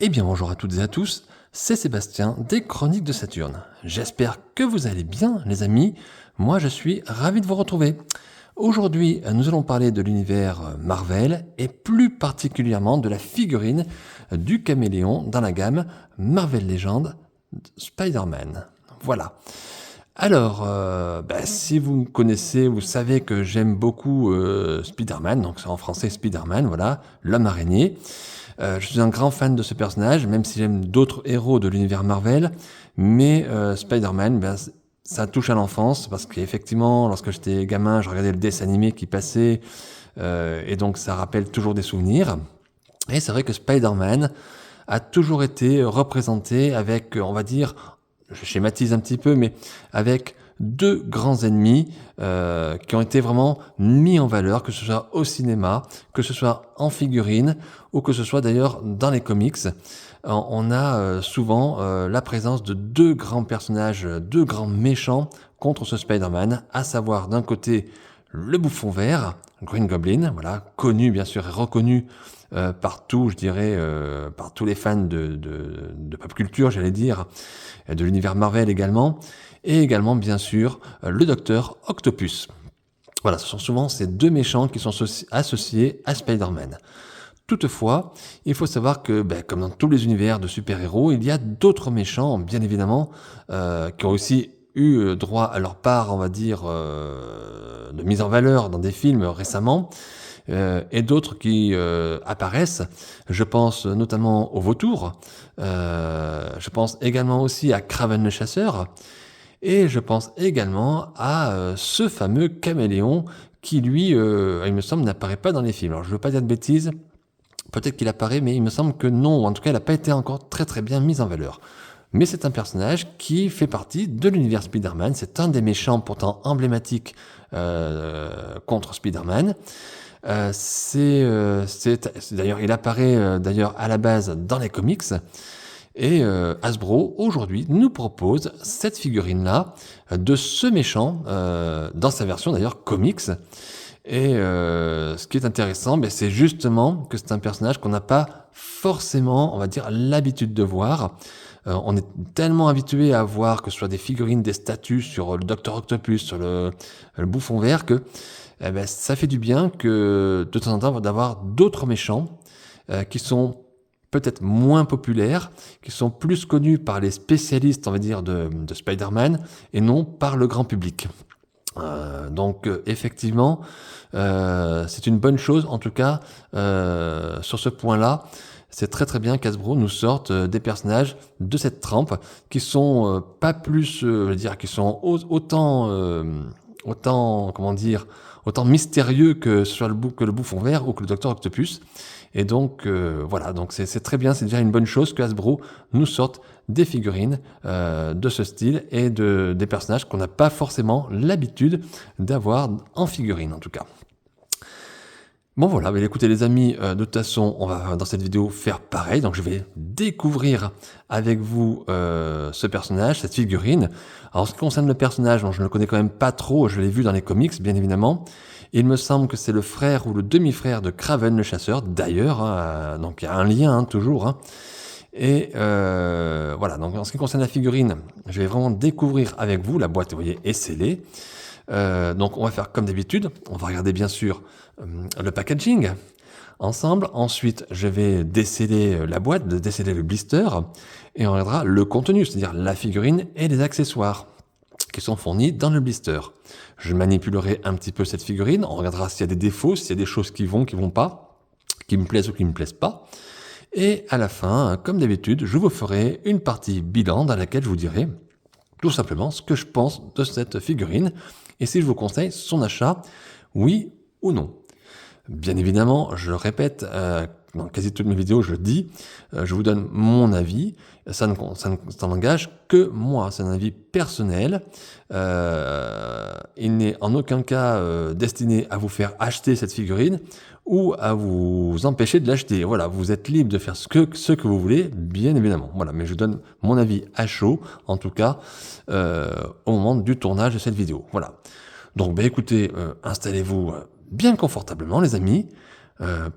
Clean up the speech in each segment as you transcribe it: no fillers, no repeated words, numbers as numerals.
Eh bien bonjour à toutes et à tous, c'est Sébastien des Chroniques de Saturne. J'espère que vous allez bien les amis, moi je suis ravi de vous retrouver. Aujourd'hui nous allons parler de l'univers Marvel et plus particulièrement de la figurine du caméléon dans la gamme Marvel Legends Spider-Man. Voilà. Alors, si vous me connaissez, vous savez que j'aime beaucoup Spider-Man, donc c'est en français Spider-Man, voilà, l'homme araignée. Je suis un grand fan de ce personnage, même si j'aime d'autres héros de l'univers Marvel, mais Spider-Man, ça touche à l'enfance, parce qu'effectivement, lorsque j'étais gamin, je regardais le dessin animé qui passait, et donc ça rappelle toujours des souvenirs. Et c'est vrai que Spider-Man a toujours été représenté avec, on va dire, je schématise un petit peu, mais avec deux grands ennemis qui ont été vraiment mis en valeur, que ce soit au cinéma, que ce soit en figurine, ou que ce soit d'ailleurs dans les comics. On a souvent la présence de deux grands personnages, deux grands méchants contre ce Spider-Man, à savoir d'un côté le Bouffon Vert, Green Goblin, voilà, connu bien sûr et reconnu partout, je dirais, par tous les fans de pop culture, j'allais dire, et de l'univers Marvel également, et également, bien sûr, le Docteur Octopus. Voilà, ce sont souvent ces deux méchants qui sont associés à Spider-Man. Toutefois, il faut savoir que, comme dans tous les univers de super-héros, il y a d'autres méchants, bien évidemment, qui ont aussi eu droit à leur part, on va dire, de mise en valeur dans des films récemment, et d'autres qui apparaissent. Je pense notamment au Vautour, je pense également aussi à Kraven le Chasseur, et je pense également à ce fameux caméléon qui, lui, il me semble, n'apparaît pas dans les films. Alors je ne veux pas dire de bêtises, peut-être qu'il apparaît, mais il me semble que non, ou en tout cas, il n'a pas été encore très très bien mis en valeur. Mais c'est un personnage qui fait partie de l'univers Spider-Man, c'est un des méchants pourtant emblématiques contre Spider-Man. D'ailleurs, il apparaît d'ailleurs à la base dans les comics. Et Hasbro, aujourd'hui, nous propose cette figurine-là de ce méchant, dans sa version d'ailleurs comics. Et ce qui est intéressant, c'est justement que c'est un personnage qu'on n'a pas forcément, on va dire, l'habitude de voir. On est tellement habitué à voir que ce soit des figurines, des statues sur le Docteur Octopus, sur le Bouffon Vert, que ça fait du bien que de temps en temps d'avoir d'autres méchants qui sont peut-être moins populaires, qui sont plus connus par les spécialistes, on va dire, de Spider-Man, et non par le grand public. Donc effectivement, c'est une bonne chose, en tout cas, sur ce point-là. C'est très très bien qu'Hasbro nous sorte des personnages de cette trempe qui sont pas plus, je veux dire, qui sont autant, comment dire, autant mystérieux que ce soit le Bouffon Vert ou que le Docteur Octopus. Et donc voilà, donc c'est très bien, c'est déjà une bonne chose que Hasbro nous sorte des figurines de ce style et des personnages qu'on n'a pas forcément l'habitude d'avoir en figurine en tout cas. Bon voilà, écoutez les amis, de toute façon, on va dans cette vidéo faire pareil, donc je vais découvrir avec vous ce personnage, cette figurine. Alors en ce qui concerne le personnage, je ne le connais quand même pas trop, je l'ai vu dans les comics bien évidemment. Il me semble que c'est le frère ou le demi-frère de Kraven le Chasseur, d'ailleurs, donc il y a un lien toujours. Et voilà, donc en ce qui concerne la figurine, je vais vraiment découvrir avec vous, la boîte, vous voyez, est scellée. Donc on va faire comme d'habitude, on va regarder bien sûr le packaging ensemble. Ensuite, je vais déceler la boîte, déceler le blister, et on regardera le contenu, c'est-à-dire la figurine et les accessoires qui sont fournis dans le blister. Je manipulerai un petit peu cette figurine, on regardera s'il y a des défauts, s'il y a des choses qui vont pas, qui me plaisent ou qui me plaisent pas. Et à la fin, comme d'habitude, je vous ferai une partie bilan dans laquelle je vous dirai tout simplement ce que je pense de cette figurine et si je vous conseille son achat, oui ou non. Bien évidemment, je le répète, dans quasi toutes mes vidéos, je le dis, je vous donne mon avis, ça n'engage que moi, c'est un avis personnel, il n'est en aucun cas destiné à vous faire acheter cette figurine ou à vous empêcher de l'acheter. Voilà, vous êtes libre de faire ce que vous voulez, bien évidemment. Voilà, mais je donne mon avis à chaud, en tout cas, au moment du tournage de cette vidéo. Voilà. Donc, écoutez, installez-vous bien confortablement, les amis.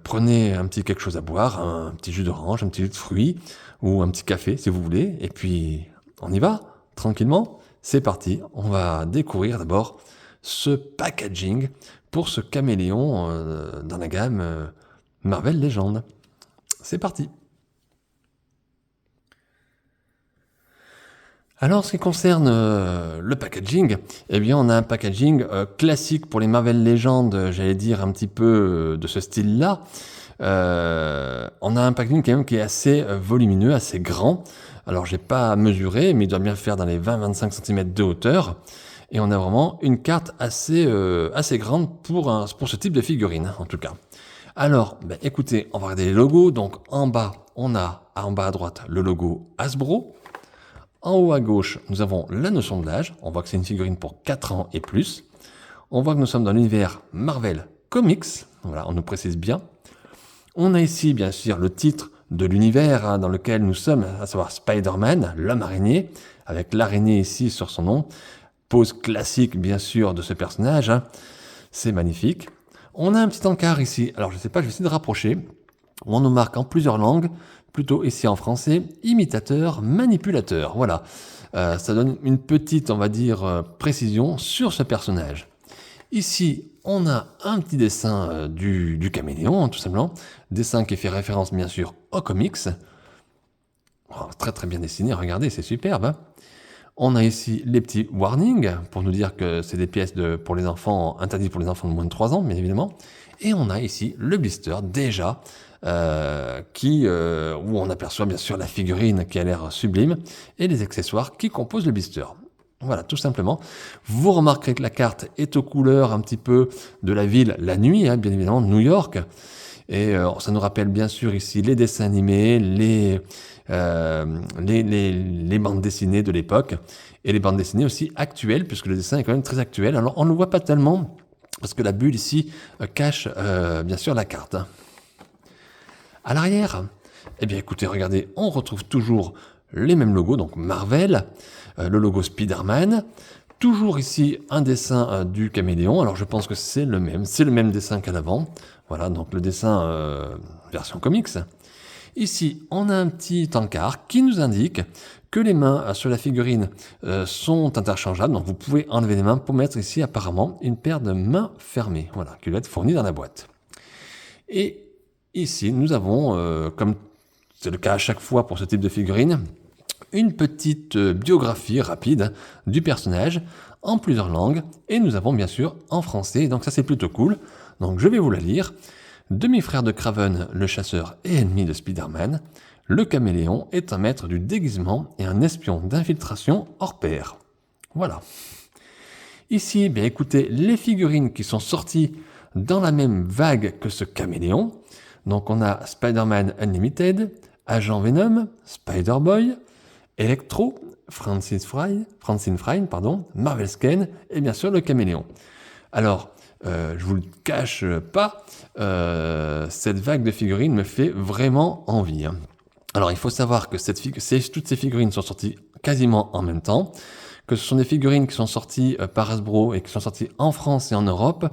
Prenez un petit quelque chose à boire, un petit jus d'orange, un petit jus de fruits, ou un petit café si vous voulez, et puis on y va, tranquillement. C'est parti, on va découvrir d'abord ce packaging pour ce caméléon dans la gamme Marvel Legends. C'est parti. Alors, en ce qui concerne le packaging, eh bien, on a un packaging classique pour les Marvel Legends, j'allais dire un petit peu de ce style-là. On a un packaging quand même qui est assez volumineux, assez grand. Alors, j'ai pas mesuré, mais il doit bien faire dans les 20-25 cm de hauteur. Et on a vraiment une carte assez grande pour ce type de figurine, en tout cas. Alors, écoutez, on va regarder les logos. Donc, en bas, on a en bas à droite le logo Hasbro. En haut à gauche, nous avons la notion de l'âge. On voit que c'est une figurine pour 4 ans et plus. On voit que nous sommes dans l'univers Marvel Comics. Voilà, on nous précise bien. On a ici, bien sûr, le titre de l'univers dans lequel nous sommes, à savoir Spider-Man, l'homme araignée, avec l'araignée ici sur son nom. Pose classique, bien sûr, de ce personnage. C'est magnifique. On a un petit encart ici. Alors, je ne sais pas, je vais essayer de rapprocher. On nous marque en plusieurs langues, plutôt ici en français, imitateur, manipulateur. Voilà, ça donne une petite, on va dire, précision sur ce personnage. Ici, on a un petit dessin du caméléon, tout simplement. Dessin qui fait référence, bien sûr, aux comics. Oh, très très bien dessiné, regardez, c'est superbe. On a ici les petits warnings, pour nous dire que c'est des pièces pour les enfants, interdites pour les enfants de moins de 3 ans, bien évidemment. Et on a ici le blister, déjà, où on aperçoit bien sûr la figurine qui a l'air sublime, et les accessoires qui composent le blister. Voilà, tout simplement. Vous remarquerez que la carte est aux couleurs un petit peu de la ville la nuit, bien évidemment, New York. Et ça nous rappelle bien sûr ici les dessins animés, les bandes dessinées de l'époque, et les bandes dessinées aussi actuelles, puisque le dessin est quand même très actuel. Alors on ne le voit pas tellement, parce que la bulle ici cache bien sûr la carte. À l'arrière, eh bien écoutez, regardez, on retrouve toujours les mêmes logos, donc Marvel, le logo Spider-Man, toujours ici un dessin du caméléon. Alors je pense que c'est le même dessin qu'à l'avant. Voilà, donc le dessin version comics. Ici, on a un petit encart qui nous indique que les mains sur la figurine sont interchangeables. Donc vous pouvez enlever les mains pour mettre ici apparemment une paire de mains fermées, voilà, qui doit être fournie dans la boîte. Et ici, nous avons, comme c'est le cas à chaque fois pour ce type de figurine, une petite biographie rapide du personnage en plusieurs langues, et nous avons bien sûr en français, donc ça c'est plutôt cool. Donc je vais vous la lire. Demi-frère de Kraven, le chasseur et ennemi de Spider-Man, le caméléon est un maître du déguisement et un espion d'infiltration hors pair. Voilà. Ici, bien écoutez, les figurines qui sont sorties dans la même vague que ce caméléon. Donc on a Spider-Man Unlimited, Agent Venom, Spider-Boy, Electro, Francine Fry, Marvel Scan et bien sûr le caméléon. Alors, je vous le cache pas, cette vague de figurines me fait vraiment envie. Alors, il faut savoir que toutes ces figurines sont sorties quasiment en même temps, que ce sont des figurines qui sont sorties par Hasbro et qui sont sorties en France et en Europe.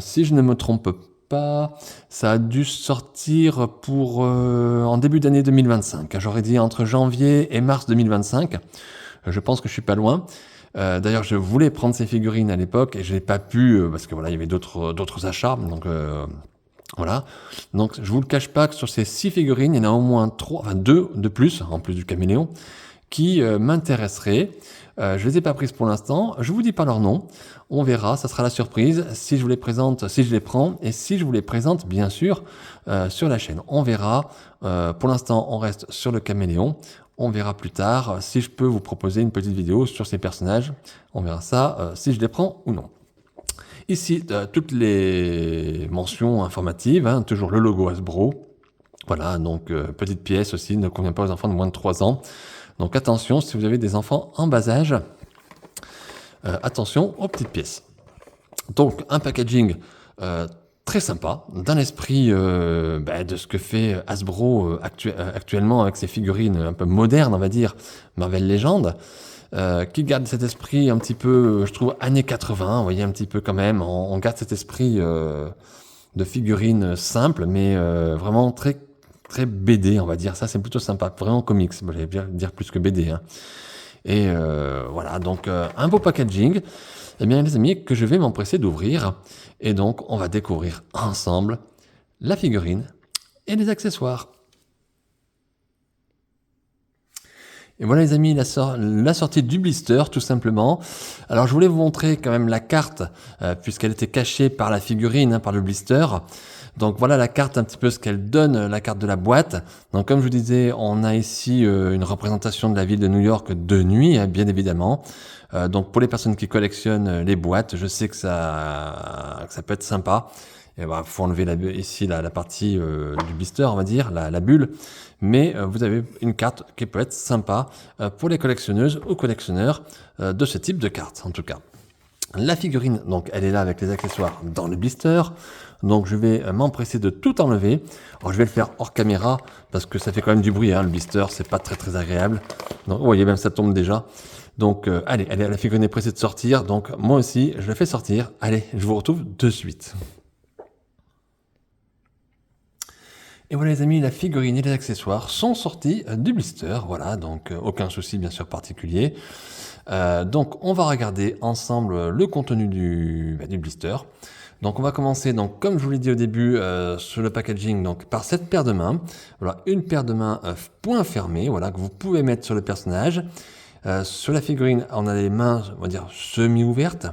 Si je ne me trompe pas, ça a dû sortir en début d'année 2025. J'aurais dit entre janvier et mars 2025. Je pense que je suis pas loin. D'ailleurs, je voulais prendre ces figurines à l'époque et je n'ai pas pu parce que voilà, il y avait d'autres achats. Donc voilà. Donc je vous le cache pas que sur ces 6 figurines, il y en a au moins 2 de plus, en plus du caméléon, qui m'intéresseraient. Je les ai pas prises pour l'instant. Je vous dis pas leur nom. On verra, ça sera la surprise si je vous les présente, si je les prends et si je vous les présente bien sûr sur la chaîne. On verra. Pour l'instant, on reste sur le caméléon. On verra plus tard si je peux vous proposer une petite vidéo sur ces personnages. On verra ça si je les prends ou non. Ici, toutes les mentions informatives, toujours le logo Hasbro. Voilà, donc petite pièce aussi, ne convient pas aux enfants de moins de 3 ans. Donc attention, si vous avez des enfants en bas âge, attention aux petites pièces. Donc un packaging très sympa, dans l'esprit de ce que fait Hasbro actuellement avec ses figurines un peu modernes, on va dire, Marvel Legends, qui garde cet esprit un petit peu, je trouve, années 80, vous voyez, un petit peu quand même, on garde cet esprit de figurines simples, mais vraiment très, très BD, on va dire. Ça, c'est plutôt sympa, vraiment comics. Bon, j'allais bien dire plus que BD, hein. Et voilà, donc un beau packaging, eh bien les amis, que je vais m'empresser d'ouvrir. Et donc, on va découvrir ensemble la figurine et les accessoires. Et voilà les amis, la sortie du blister tout simplement. Alors je voulais vous montrer quand même la carte, puisqu'elle était cachée par la figurine, hein, par le blister. Donc voilà la carte, un petit peu ce qu'elle donne, la carte de la boîte. Donc comme je vous disais, on a ici une représentation de la ville de New York de nuit, hein, bien évidemment. Donc pour les personnes qui collectionnent les boîtes, je sais que ça peut être sympa. Il faut enlever ici la partie du blister, on va dire, la bulle. Mais vous avez une carte qui peut être sympa pour les collectionneuses ou collectionneurs de ce type de carte, en tout cas. La figurine, donc, elle est là avec les accessoires dans le blister. Donc, je vais m'empresser de tout enlever. Alors, je vais le faire hors caméra parce que ça fait quand même du bruit, hein, le blister, c'est pas très très agréable. Donc, vous voyez, même ça tombe déjà. Donc, allez, la figurine est pressée de sortir. Donc, moi aussi, je la fais sortir. Allez, je vous retrouve de suite. Et voilà les amis, la figurine et les accessoires sont sortis du blister, voilà, donc aucun souci bien sûr particulier. Donc on va regarder ensemble le contenu du blister. Donc on va commencer, donc, comme je vous l'ai dit au début, sur le packaging, donc, par cette paire de mains. Voilà, une paire de mains point fermé, voilà, que vous pouvez mettre sur le personnage. Sur la figurine, on a les mains, on va dire, semi-ouvertes.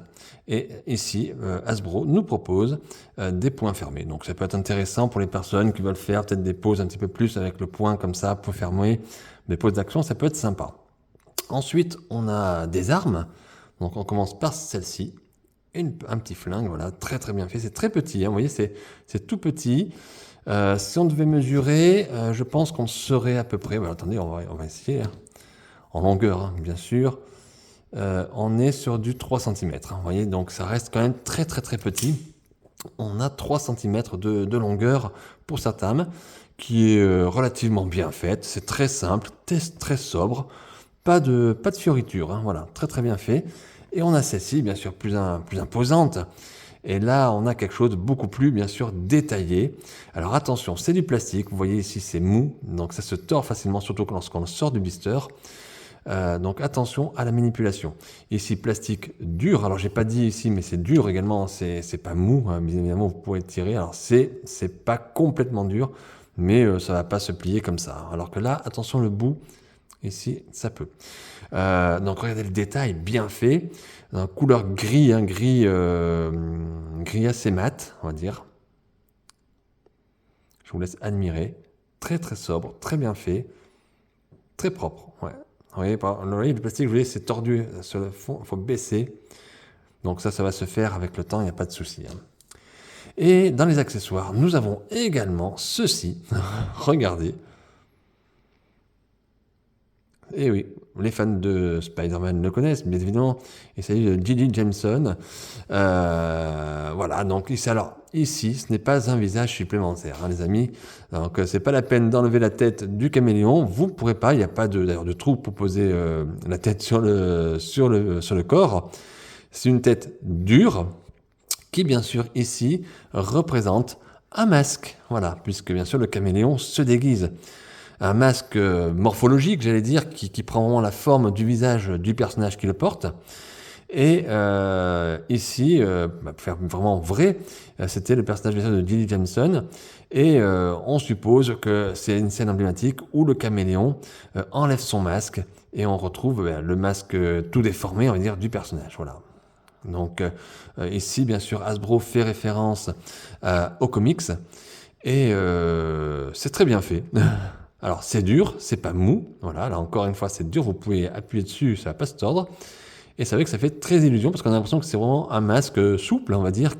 Et ici, Hasbro nous propose des poings fermés. Donc ça peut être intéressant pour les personnes qui veulent faire peut-être des pauses un petit peu plus avec le poing comme ça, point fermé, des pauses d'action, ça peut être sympa. Ensuite, on a des armes. Donc on commence par celle-ci. Un petit flingue, voilà, très très bien fait. C'est très petit, hein, vous voyez, c'est tout petit. Si on devait mesurer, je pense qu'on serait à peu près... Voilà, attendez, on va essayer. Hein, en longueur, hein, bien sûr. On est sur du 3 cm. Hein, vous voyez, donc ça reste quand même très très très petit. On a 3 cm de longueur pour cette arme, qui est relativement bien faite. C'est très simple, très sobre. Pas de fioritures, hein, voilà, très très bien fait. Et on a celle-ci, bien sûr, plus imposante. Et là, on a quelque chose de beaucoup plus, bien sûr, détaillé. Alors attention, c'est du plastique. Vous voyez ici, c'est mou. Donc ça se tord facilement, surtout lorsqu'on sort du blister. Donc attention à la manipulation. Ici, plastique dur. Alors j'ai pas dit ici, mais c'est dur également. C'est pas mou, hein, bien évidemment, vous pouvez tirer. Alors c'est pas complètement dur, mais ça va pas se plier comme ça. Alors que là, attention, le bout, ici, ça peut. Donc regardez le détail, bien fait. Couleur gris, hein, gris assez mat, on va dire. Je vous laisse admirer. Très très sobre, très bien fait, très propre. Ouais. Vous voyez, le plastique, je vous dis, c'est tordu sur le fond, il faut baisser. Donc ça va se faire avec le temps, il n'y a pas de souci. Hein. Et dans les accessoires, nous avons également ceci. Regardez. Et oui, les fans de Spider-Man le connaissent, bien évidemment. Il s'agit de J.J. Jameson. Voilà, donc ici, ce n'est pas un visage supplémentaire, hein, les amis. Donc, c'est pas la peine d'enlever la tête du caméléon. Vous ne pourrez pas, il n'y a pas d'ailleurs de trou pour poser la tête sur le corps. C'est une tête dure qui, bien sûr, ici, représente un masque. Voilà, puisque, bien sûr, le caméléon se déguise. Un masque morphologique, j'allais dire, qui prend vraiment la forme du visage du personnage qui le porte. Et ici, pour faire vraiment vrai, c'était le personnage de J.J. Jameson. Et on suppose que c'est une scène emblématique où le caméléon enlève son masque et on retrouve le masque tout déformé, on va dire, du personnage. Voilà. Donc ici, bien sûr, Hasbro fait référence aux comics et c'est très bien fait. Alors c'est dur, c'est pas mou, voilà, là encore une fois c'est dur, vous pouvez appuyer dessus, ça va pas se tordre. Et c'est vrai que ça fait très illusion parce qu'on a l'impression que c'est vraiment un masque souple, on va dire,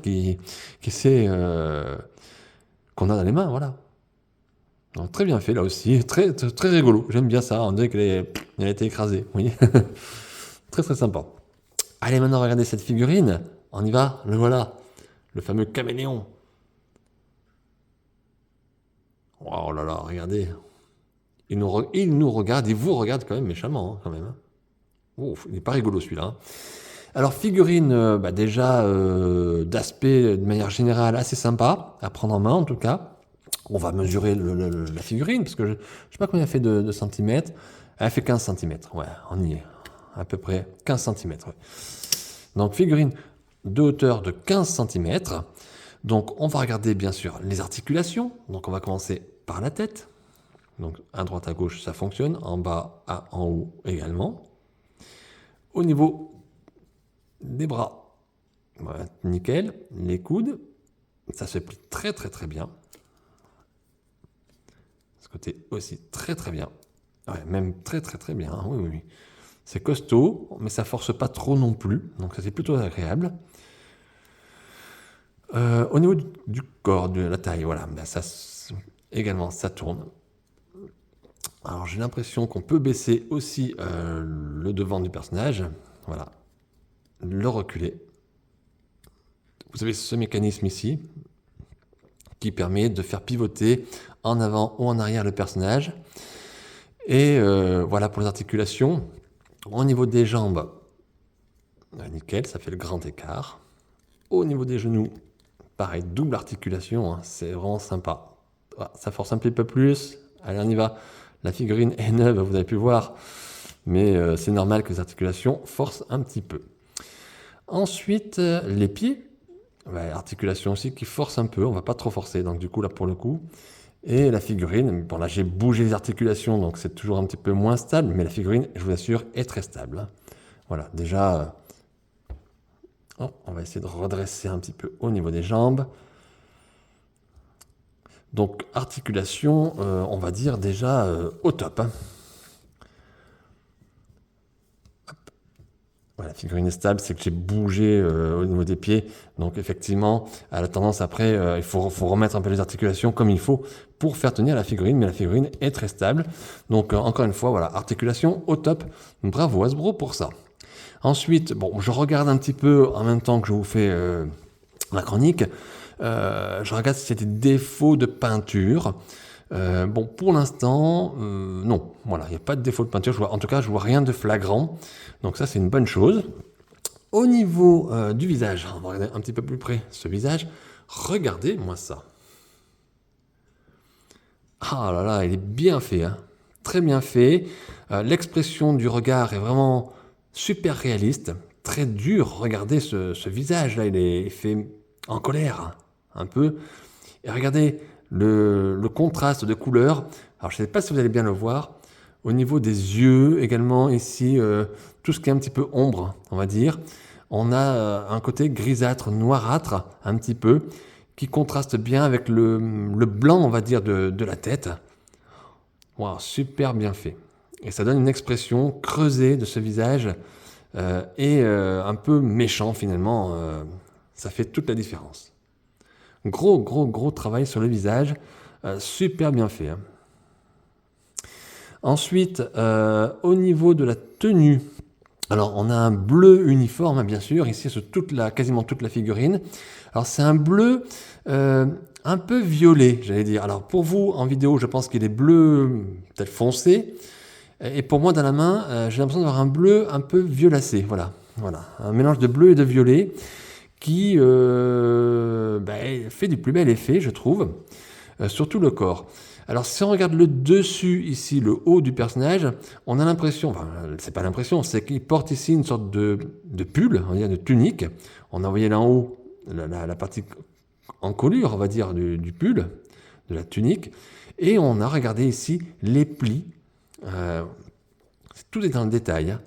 qu'on a dans les mains, voilà. Donc très bien fait là aussi, très, très, très rigolo, j'aime bien ça, on dirait qu'elle a été écrasée, vous voyez. Très très sympa. Allez maintenant regardez cette figurine, on y va, le voilà, le fameux caméléon. Oh là là, regardez. Il nous regarde, il vous regarde quand même méchamment, hein, quand même. Ouf, il n'est pas rigolo celui-là. Alors figurine, déjà d'aspect de manière générale assez sympa à prendre en main en tout cas. On va mesurer la figurine parce que je ne sais pas combien elle fait de centimètres. Elle fait 15 centimètres, ouais, on y est. À peu près 15 centimètres. Ouais. Donc figurine de hauteur de 15 centimètres. Donc on va regarder bien sûr les articulations. Donc on va commencer par la tête. Donc à droite à gauche ça fonctionne, en bas à en haut également. Au niveau des bras, voilà, nickel. Les coudes, ça se plie très très très bien. Ce côté aussi très très bien. Ouais, même très très très bien, oui oui oui. C'est costaud, mais ça force pas trop non plus, donc ça c'est plutôt agréable. Au niveau du corps, de la taille, voilà, ça également ça tourne. Alors j'ai l'impression qu'on peut baisser aussi le devant du personnage, voilà, le reculer. Vous avez ce mécanisme ici qui permet de faire pivoter en avant ou en arrière le personnage. Et voilà pour les articulations. Au niveau des jambes, nickel, ça fait le grand écart. Au niveau des genoux, pareil, double articulation, hein, c'est vraiment sympa. Voilà, ça force un petit peu plus. Allez, on y va. La figurine est neuve, vous avez pu voir, mais c'est normal que les articulations forcent un petit peu. Ensuite, les pieds, articulation aussi qui force un peu, on va pas trop forcer, donc du coup là pour le coup. Et la figurine, bon là j'ai bougé les articulations, donc c'est toujours un petit peu moins stable, mais la figurine, je vous assure, est très stable. Voilà, déjà, on va essayer de redresser un petit peu au niveau des jambes. Donc articulation, on va dire déjà au top. Voilà, la figurine est stable, c'est que j'ai bougé au niveau des pieds. Donc effectivement, elle a tendance après, il faut remettre un peu les articulations comme il faut pour faire tenir la figurine, mais la figurine est très stable. Donc encore une fois, voilà, articulation au top. Bravo Hasbro pour ça. Ensuite, bon, je regarde un petit peu en même temps que je vous fais la chronique. Je regarde s'il y a des défauts de peinture. Bon, pour l'instant, non. Voilà, il n'y a pas de défaut de peinture. En tout cas, je vois rien de flagrant. Donc ça, c'est une bonne chose. Au niveau du visage, on va regarder un petit peu plus près ce visage. Regardez-moi ça. Ah là là, il est bien fait. Hein. Très bien fait. L'expression du regard est vraiment super réaliste. Très dur. Regardez ce visage-là, il est fait en colère, un peu. Et regardez le contraste de couleurs. Alors, je ne sais pas si vous allez bien le voir. Au niveau des yeux, également, ici, tout ce qui est un petit peu ombre, on va dire. On a un côté grisâtre, noirâtre, un petit peu, qui contraste bien avec le blanc, on va dire, de la tête. Wow, super bien fait. Et ça donne une expression creusée de ce visage et un peu méchant, finalement. Ça fait toute la différence. Gros travail sur le visage, super bien fait. Hein. Ensuite, au niveau de la tenue, alors on a un bleu uniforme, hein, bien sûr, ici sur quasiment toute la figurine. Alors c'est un bleu un peu violet, j'allais dire. Alors pour vous, en vidéo, je pense qu'il est bleu peut-être foncé. Et pour moi, dans la main, j'ai l'impression d'avoir un bleu un peu violacé. Voilà, un mélange de bleu et de violet qui fait du plus bel effet, je trouve, sur tout le corps. Alors si on regarde le dessus, ici, le haut du personnage, on a l'impression, enfin c'est pas l'impression, c'est qu'il porte ici une sorte de pull, on va dire de tunique. On a envoyé là en haut la partie encolure, on va dire, du pull, de la tunique. Et on a regardé ici les plis. Tout est dans le détail. Hein.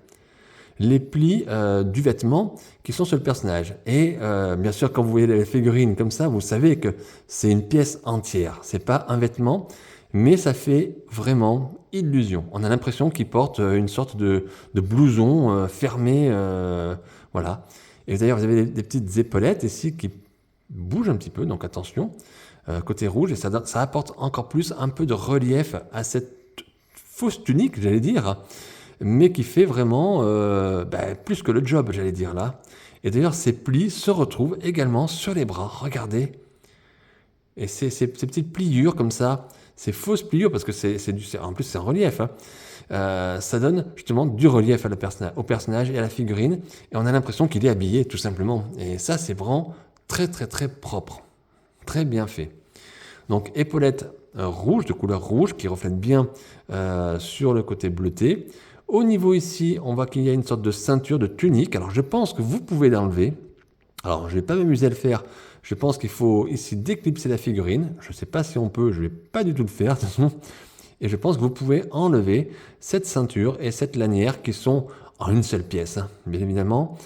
Les plis du vêtement qui sont sur le personnage. Et bien sûr, quand vous voyez les figurines comme ça, vous savez que c'est une pièce entière. C'est pas un vêtement, mais ça fait vraiment illusion. On a l'impression qu'il porte une sorte de blouson fermé, voilà. Et d'ailleurs, vous avez des petites épaulettes ici qui bougent un petit peu, donc attention, côté rouge, et ça apporte encore plus un peu de relief à cette fausse tunique, j'allais dire, mais qui fait vraiment plus que le job, j'allais dire là. Et d'ailleurs, ces plis se retrouvent également sur les bras. Regardez. Et ces petites pliures comme ça, ces fausses pliures, parce que en plus c'est en relief, hein. Ça donne justement du relief au personnage et à la figurine, et on a l'impression qu'il est habillé tout simplement. Et ça, c'est vraiment très très très propre, très bien fait. Donc épaulettes rouges, de couleur rouge, qui reflètent bien sur le côté bleuté. Au niveau ici, on voit qu'il y a une sorte de ceinture, de tunique. Alors je pense que vous pouvez l'enlever. Alors je ne vais pas m'amuser à le faire. Je pense qu'il faut ici déclipser la figurine. Je ne sais pas si on peut, je ne vais pas du tout le faire de toute façon. Et je pense que vous pouvez enlever cette ceinture et cette lanière qui sont en une seule pièce, hein, bien évidemment.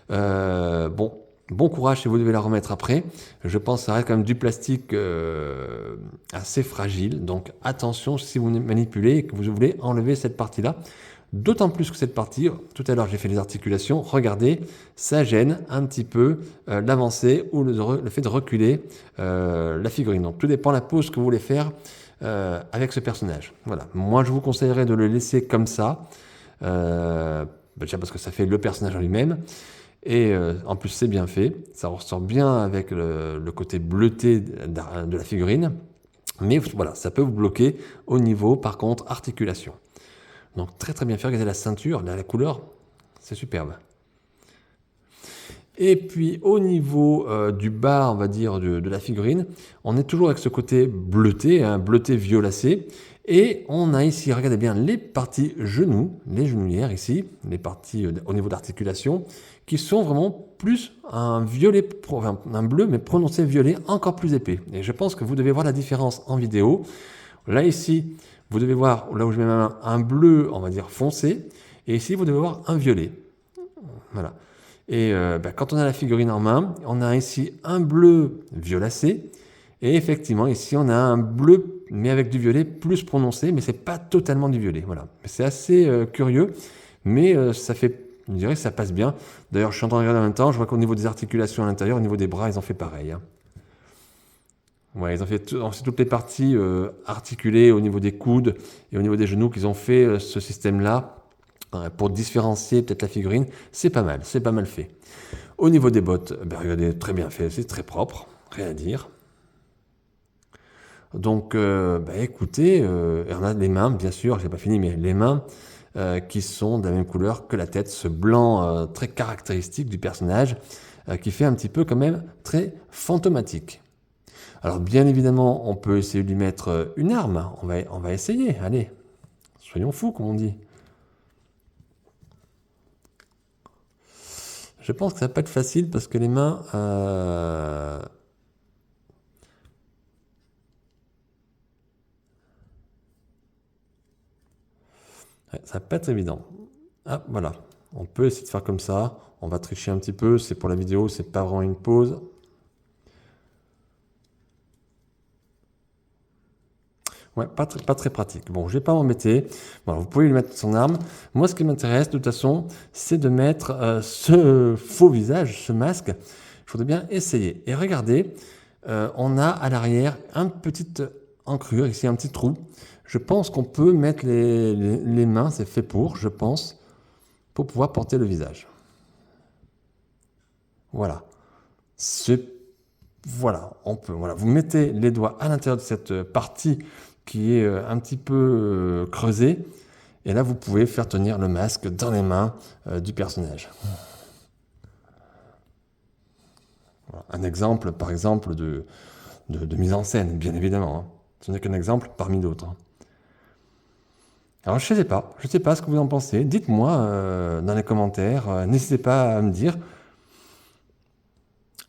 Bon courage si vous devez la remettre après. Je pense que ça reste quand même du plastique assez fragile. Donc attention si vous manipulez et que vous voulez enlever cette partie-là. D'autant plus que cette partie, tout à l'heure j'ai fait les articulations, regardez, ça gêne un petit peu l'avancée ou le fait de reculer la figurine. Donc tout dépend de la pose que vous voulez faire avec ce personnage. Voilà. Moi je vous conseillerais de le laisser comme ça, déjà parce que ça fait le personnage en lui-même, et en plus c'est bien fait, ça ressort bien avec le côté bleuté de la figurine, mais voilà, ça peut vous bloquer au niveau par contre articulation. Donc très très bien fait, regardez la ceinture, la couleur, c'est superbe. Et puis au niveau du bas, on va dire, de la figurine, on est toujours avec ce côté bleuté, hein, bleuté violacé. Et on a ici, regardez bien, les parties genoux, les genouillères ici, les parties au niveau d'articulation, qui sont vraiment plus un violet, un bleu, mais prononcé violet, encore plus épais. Et je pense que vous devez voir la différence en vidéo. Là ici, vous devez voir, là où je mets ma main, un bleu, on va dire foncé, et ici vous devez voir un violet. Voilà. Et quand on a la figurine en main, on a ici un bleu violacé, et effectivement ici on a un bleu, mais avec du violet plus prononcé, mais c'est pas totalement du violet. Voilà. C'est assez curieux, mais ça fait, je dirais que ça passe bien. D'ailleurs, je suis en train de regarder en même temps, je vois qu'au niveau des articulations à l'intérieur, au niveau des bras, ils ont fait pareil, hein. Ouais, ils ont fait toutes les parties articulées au niveau des coudes et au niveau des genoux qu'ils ont fait ce système-là pour différencier peut-être la figurine. C'est pas mal fait. Au niveau des bottes, regardez, très bien fait, c'est très propre, rien à dire. Donc, écoutez, on a les mains, bien sûr, j'ai pas fini, mais les mains qui sont de la même couleur que la tête, ce blanc très caractéristique du personnage qui fait un petit peu quand même très fantomatique. Alors bien évidemment, on peut essayer de lui mettre une arme. On va essayer, allez. Soyons fous, comme on dit. Je pense que ça va pas être facile parce que les mains... Ouais, ça va pas être évident. Ah, voilà. On peut essayer de faire comme ça. On va tricher un petit peu. C'est pour la vidéo, c'est pas vraiment une pause. Ouais, pas très pratique. Bon, je vais pas m'embêter. Bon, vous pouvez lui mettre son arme. Moi, ce qui m'intéresse, de toute façon, c'est de mettre ce faux visage, ce masque. Je voudrais bien essayer. Et regardez, on a à l'arrière une petite encrure, ici un petit trou. Je pense qu'on peut mettre les mains, c'est fait pour, je pense, pour pouvoir porter le visage. Voilà. Voilà, on peut. Voilà, vous mettez les doigts à l'intérieur de cette partie qui est un petit peu creusée, et là vous pouvez faire tenir le masque dans les mains du personnage. Voilà. Un exemple, par exemple, de mise en scène, bien évidemment, hein. Ce n'est qu'un exemple parmi d'autres. Alors je sais pas ce que vous en pensez. Dites-moi dans les commentaires, n'hésitez pas à me dire.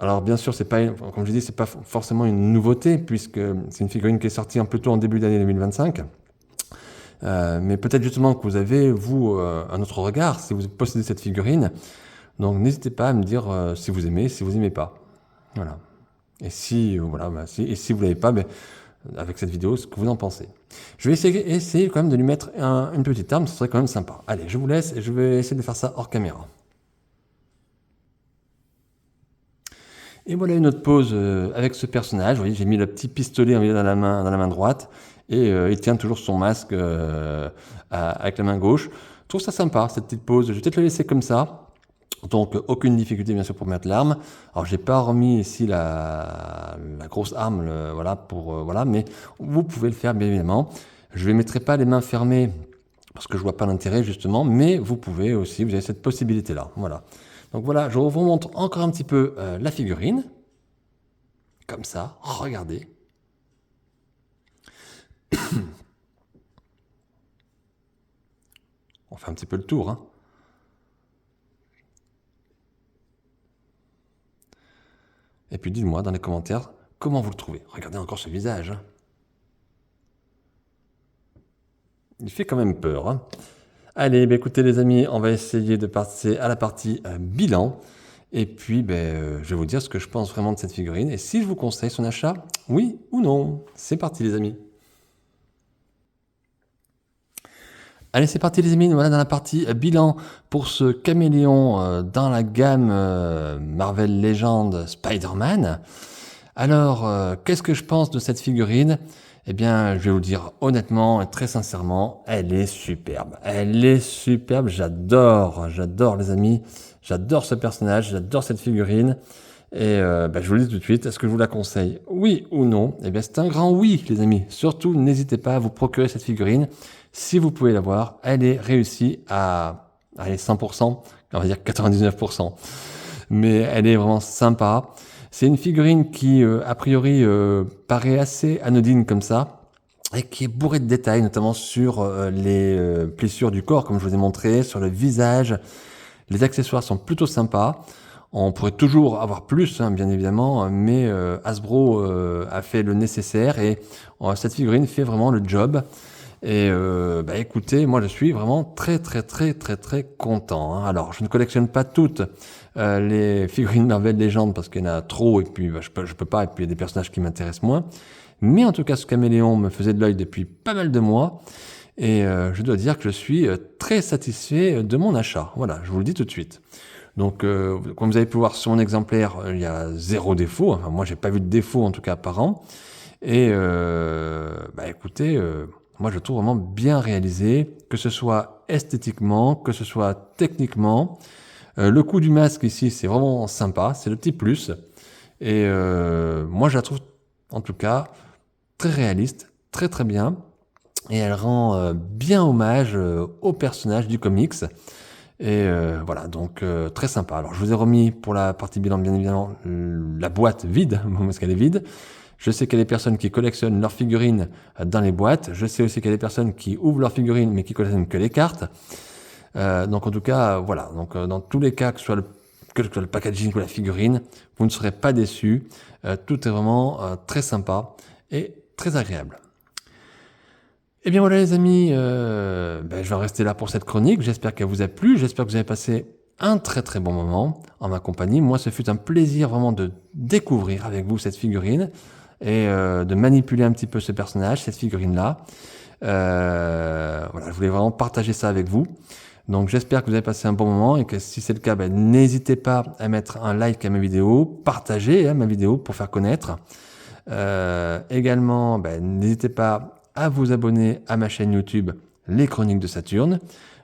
Alors bien sûr, c'est pas, comme je dis, c'est pas forcément une nouveauté puisque c'est une figurine qui est sortie un peu tôt en début d'année 2025. Mais peut-être justement que vous avez, vous, un autre regard si vous possédez cette figurine. Donc n'hésitez pas à me dire si vous aimez, si vous n'aimez pas. Voilà. Et si, voilà, et si vous l'avez pas, avec cette vidéo, ce que vous en pensez. Je vais essayer quand même de lui mettre une petite arme, ce serait quand même sympa. Allez, je vous laisse et je vais essayer de faire ça hors caméra. Et voilà une autre pose avec ce personnage. Vous voyez, j'ai mis le petit pistolet dans la main droite et il tient toujours son masque avec la main gauche. Je trouve ça sympa, cette petite pose. Je vais peut-être le laisser comme ça. Donc, aucune difficulté, bien sûr, pour mettre l'arme. Alors, j'ai pas remis ici la grosse arme, voilà, voilà, mais vous pouvez le faire, bien évidemment. Je ne mettrai pas les mains fermées parce que je vois pas l'intérêt, justement, mais vous pouvez aussi, vous avez cette possibilité-là. Voilà. Donc, voilà, je vous montre encore un petit peu la figurine. Comme ça, regardez. On fait un petit peu le tour, hein. Et puis dites-moi dans les commentaires comment vous le trouvez. Regardez encore ce visage, hein. Il fait quand même peur, hein. Allez, bah écoutez les amis, on va essayer de passer à la partie bilan. Et puis, je vais vous dire ce que je pense vraiment de cette figurine. Et si je vous conseille son achat, oui ou non. C'est parti les amis. Allez, c'est parti les amis, voilà dans la partie bilan pour ce caméléon dans la gamme Marvel Legends Spider-Man. Alors, qu'est-ce que je pense de cette figurine? Eh bien, je vais vous le dire honnêtement et très sincèrement, elle est superbe. Elle est superbe, j'adore les amis, j'adore ce personnage, j'adore cette figurine. Et je vous le dis tout de suite, est-ce que je vous la conseille? Oui ou non? Eh bien, c'est un grand oui, les amis. Surtout, n'hésitez pas à vous procurer cette figurine. Si vous pouvez l'avoir, elle est réussie à 100%, on va dire 99%. Mais elle est vraiment sympa. C'est une figurine qui, a priori, paraît assez anodine comme ça, et qui est bourrée de détails, notamment sur les plissures du corps, comme je vous ai montré, sur le visage. Les accessoires sont plutôt sympas. On pourrait toujours avoir plus, hein, bien évidemment, mais Hasbro a fait le nécessaire et cette figurine fait vraiment le job. Et écoutez, moi je suis vraiment très content, hein. Alors, je ne collectionne pas toutes les figurines Marvel Legends parce qu'il y en a trop et puis je peux pas, et puis il y a des personnages qui m'intéressent moins. Mais en tout cas, ce caméléon me faisait de l'œil depuis pas mal de mois. Et je dois dire que je suis très satisfait de mon achat. Voilà, je vous le dis tout de suite. Donc, comme vous avez pu voir sur mon exemplaire, il y a 0 défaut. Enfin, moi, j'ai pas vu de défaut, en tout cas, apparent. Et écoutez, moi, je le trouve vraiment bien réalisé, que ce soit esthétiquement, que ce soit techniquement. Le coup du masque ici, c'est vraiment sympa, c'est le petit plus. Et moi, je la trouve, en tout cas, très réaliste, très bien. Et elle rend bien hommage au personnage du comics. Et voilà, donc très sympa. Alors, je vous ai remis pour la partie bilan, bien évidemment, la boîte vide, parce qu'elle est vide. Je sais qu'il y a des personnes qui collectionnent leurs figurines dans les boîtes. Je sais aussi qu'il y a des personnes qui ouvrent leurs figurines, mais qui collectionnent que les cartes. Donc, en tout cas, voilà. Donc, dans tous les cas, que ce soit le packaging ou la figurine, vous ne serez pas déçus. Tout est vraiment très sympa et très agréable. Eh bien voilà les amis, je vais en rester là pour cette chronique. J'espère qu'elle vous a plu, j'espère que vous avez passé un très bon moment en ma compagnie. Moi, ce fut un plaisir vraiment de découvrir avec vous cette figurine et de manipuler un petit peu ce personnage, cette figurine-là. Voilà, je voulais vraiment partager ça avec vous. Donc j'espère que vous avez passé un bon moment et que si c'est le cas, n'hésitez pas à mettre un like à ma vidéo, partagez ma vidéo pour faire connaître. Également, n'hésitez pas à vous abonner à ma chaîne YouTube Les Chroniques de Saturne.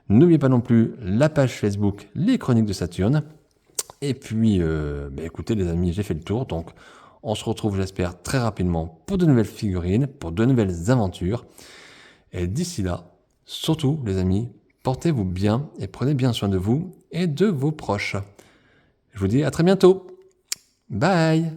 N'oubliez pas non plus la page Facebook Les Chroniques de Saturne. Et puis, écoutez les amis, j'ai fait le tour. Donc, on se retrouve, j'espère, très rapidement pour de nouvelles figurines, pour de nouvelles aventures. Et d'ici là, surtout les amis, portez-vous bien et prenez bien soin de vous et de vos proches. Je vous dis à très bientôt. Bye!